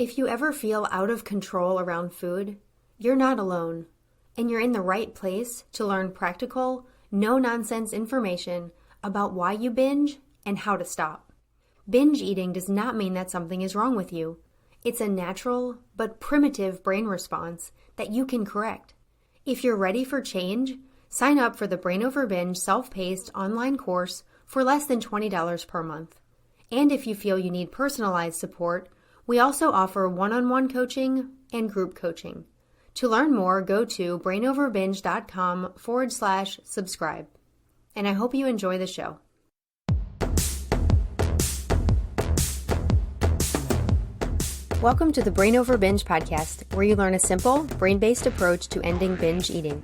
If you ever feel out of control around food, you're not alone, and you're in the right place to learn practical, no-nonsense information about why you binge and how to stop. Binge eating does not mean that something is wrong with you. It's a natural but primitive brain response that you can correct. If you're ready for change, sign up for the Brain Over Binge self-paced online course for less than $20 per month. And if you feel you need personalized support, we also offer one-on-one coaching and group coaching. To learn more, go to brainoverbinge.com/subscribe. And I hope you enjoy the show. Welcome to the Brain Over Binge podcast, where you learn a simple, brain-based approach to ending binge eating.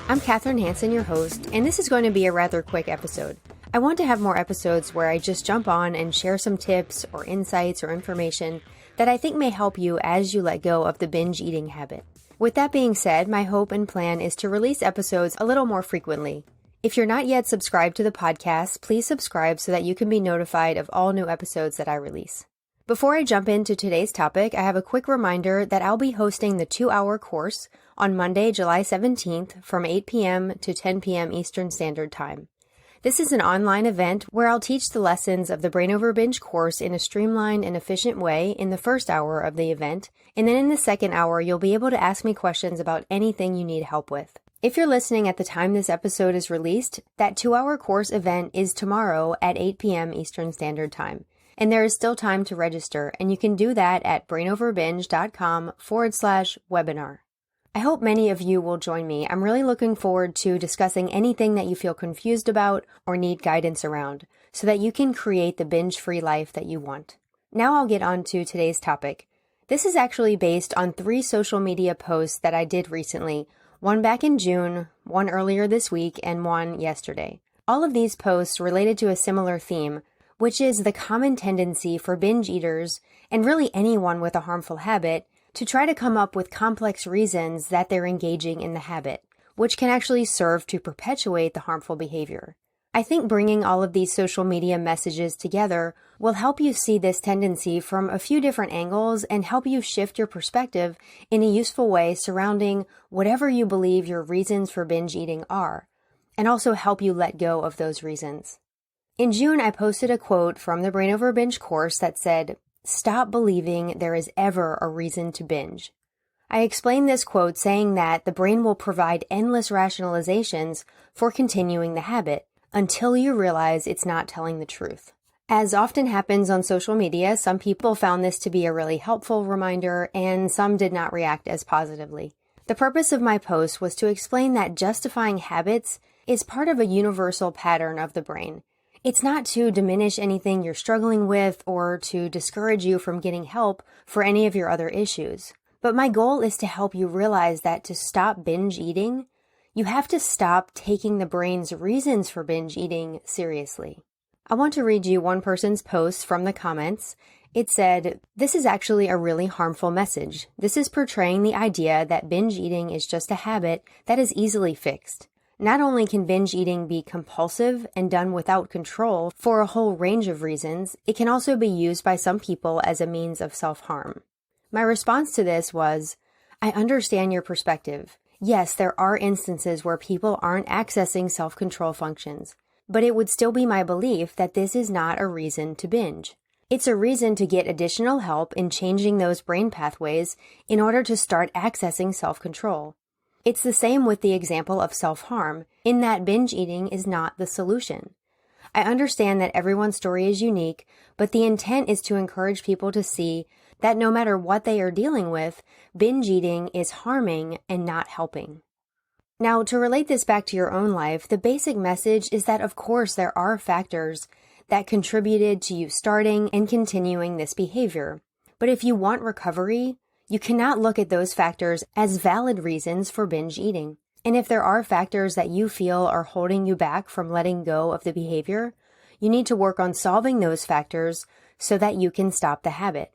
I'm Kathryn, your host, and this is going to be a rather quick episode. I want to have more episodes where I just jump on and share some tips or insights or information that I think may help you as you let go of the binge eating habit. With that being said, my hope and plan is to release episodes a little more frequently. If you're not yet subscribed to the podcast, please subscribe so that you can be notified of all new episodes that I release. Before I jump into today's topic, I have a quick reminder that I'll be hosting the 2-hour course on Monday, July 17th from 8 p.m. to 10 p.m. Eastern Standard Time. This is an online event where I'll teach the lessons of the Brain Over Binge course in a streamlined and efficient way in the first hour of the event, and then in the second hour, you'll be able to ask me questions about anything you need help with. If you're listening at the time this episode is released, that 2-hour course event is tomorrow at 8 p.m. Eastern Standard Time, and there is still time to register, and you can do that at brainoverbinge.com/webinar. I hope many of you will join me. I'm really looking forward to discussing anything that you feel confused about or need guidance around so that you can create the binge-free life that you want. Now I'll get on to today's topic. This is actually based on 3 social media posts that I did recently, one back in June, one earlier this week, and one yesterday. All of these posts related to a similar theme, which is the common tendency for binge eaters, and really anyone with a harmful habit, to try to come up with complex reasons that they're engaging in the habit, which can actually serve to perpetuate the harmful behavior. I think bringing all of these social media messages together will help you see this tendency from a few different angles and help you shift your perspective in a useful way surrounding whatever you believe your reasons for binge eating are, and also help you let go of those reasons. In June, I posted a quote from the Brain Over Binge course that said, "Stop believing there is ever a reason to binge." I explained this quote saying that the brain will provide endless rationalizations for continuing the habit until you realize it's not telling the truth. As often happens on social media, some people found this to be a really helpful reminder and some did not react as positively. The purpose of my post was to explain that justifying habits is part of a universal pattern of the brain. It's not to diminish anything you're struggling with or to discourage you from getting help for any of your other issues. But my goal is to help you realize that to stop binge eating, you have to stop taking the brain's reasons for binge eating seriously. I want to read you one person's post from the comments. It said, "This is actually a really harmful message. This is portraying the idea that binge eating is just a habit that is easily fixed. Not only can binge eating be compulsive and done without control for a whole range of reasons, it can also be used by some people as a means of self-harm." My response to this was, I understand your perspective. Yes, there are instances where people aren't accessing self-control functions, but it would still be my belief that this is not a reason to binge. It's a reason to get additional help in changing those brain pathways in order to start accessing self-control. It's the same with the example of self-harm, in that binge eating is not the solution. I understand that everyone's story is unique, but the intent is to encourage people to see that no matter what they are dealing with, binge eating is harming and not helping. Now, to relate this back to your own life, the basic message is that of course there are factors that contributed to you starting and continuing this behavior. But if you want recovery, you cannot look at those factors as valid reasons for binge eating. And if there are factors that you feel are holding you back from letting go of the behavior, you need to work on solving those factors so that you can stop the habit.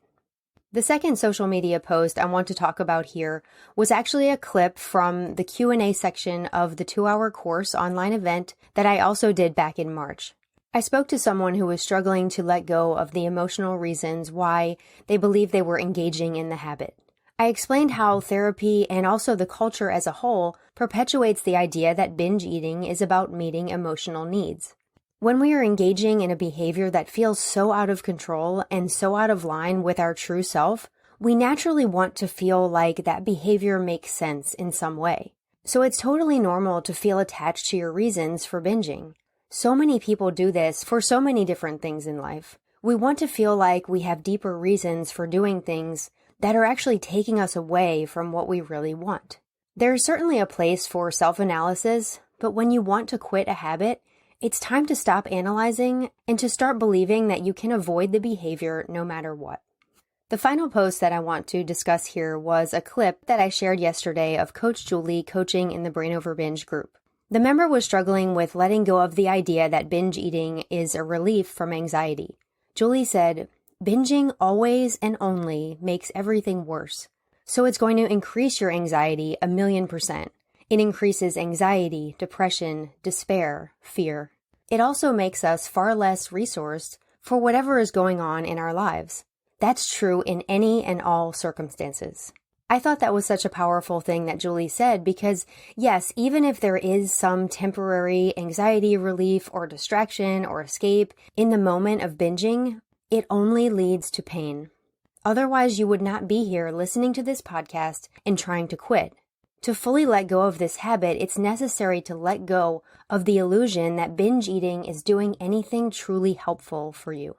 The second social media post I want to talk about here was actually a clip from the Q&A section of the 2-hour course online event that I also did back in March. I spoke to someone who was struggling to let go of the emotional reasons why they believed they were engaging in the habit. I explained how therapy and also the culture as a whole perpetuates the idea that binge eating is about meeting emotional needs. When we are engaging in a behavior that feels so out of control and so out of line with our true self, we naturally want to feel like that behavior makes sense in some way. So it's totally normal to feel attached to your reasons for binging. So many people do this for so many different things in life. We want to feel like we have deeper reasons for doing things that are actually taking us away from what we really want. There's certainly a place for self-analysis, but when you want to quit a habit, it's time to stop analyzing and to start believing that you can avoid the behavior no matter what. The final post that I want to discuss here was a clip that I shared yesterday of Coach Julie coaching in the Brain Over Binge group. The member was struggling with letting go of the idea that binge eating is a relief from anxiety. Julie said, "Binging always and only makes everything worse. So it's going to increase your anxiety 1,000,000%. It increases anxiety, depression, despair, fear. It also makes us far less resourced for whatever is going on in our lives. That's true in any and all circumstances." I thought that was such a powerful thing that Julie said because, yes, even if there is some temporary anxiety relief or distraction or escape in the moment of binging, it only leads to pain. Otherwise, you would not be here listening to this podcast and trying to quit. To fully let go of this habit, it's necessary to let go of the illusion that binge eating is doing anything truly helpful for you.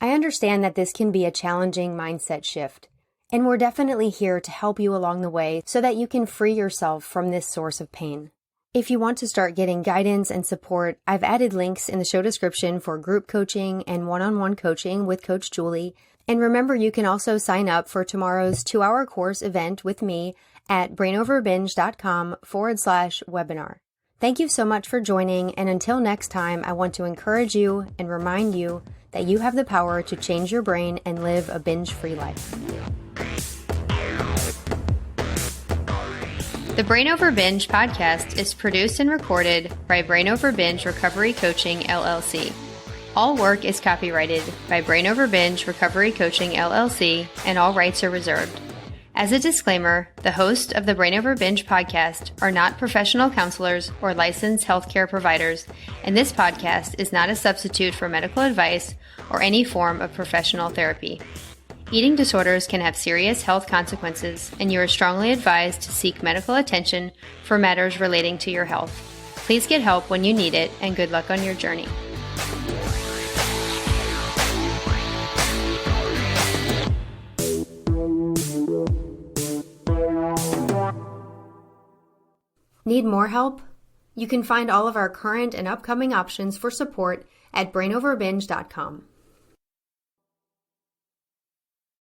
I understand that this can be a challenging mindset shift, and we're definitely here to help you along the way so that you can free yourself from this source of pain. If you want to start getting guidance and support, I've added links in the show description for group coaching and one-on-one coaching with Coach Julie. And remember, you can also sign up for tomorrow's 2-hour course event with me at brainoverbinge.com/webinar. Thank you so much for joining. And until next time, I want to encourage you and remind you that you have the power to change your brain and live a binge-free life. The Brain Over Binge podcast is produced and recorded by Brain Over Binge Recovery Coaching, LLC. All work is copyrighted by Brain Over Binge Recovery Coaching, LLC, and all rights are reserved. As a disclaimer, the hosts of the Brain Over Binge podcast are not professional counselors or licensed healthcare providers, and this podcast is not a substitute for medical advice or any form of professional therapy. Eating disorders can have serious health consequences, and you are strongly advised to seek medical attention for matters relating to your health. Please get help when you need it, and good luck on your journey. Need more help? You can find all of our current and upcoming options for support at brainoverbinge.com.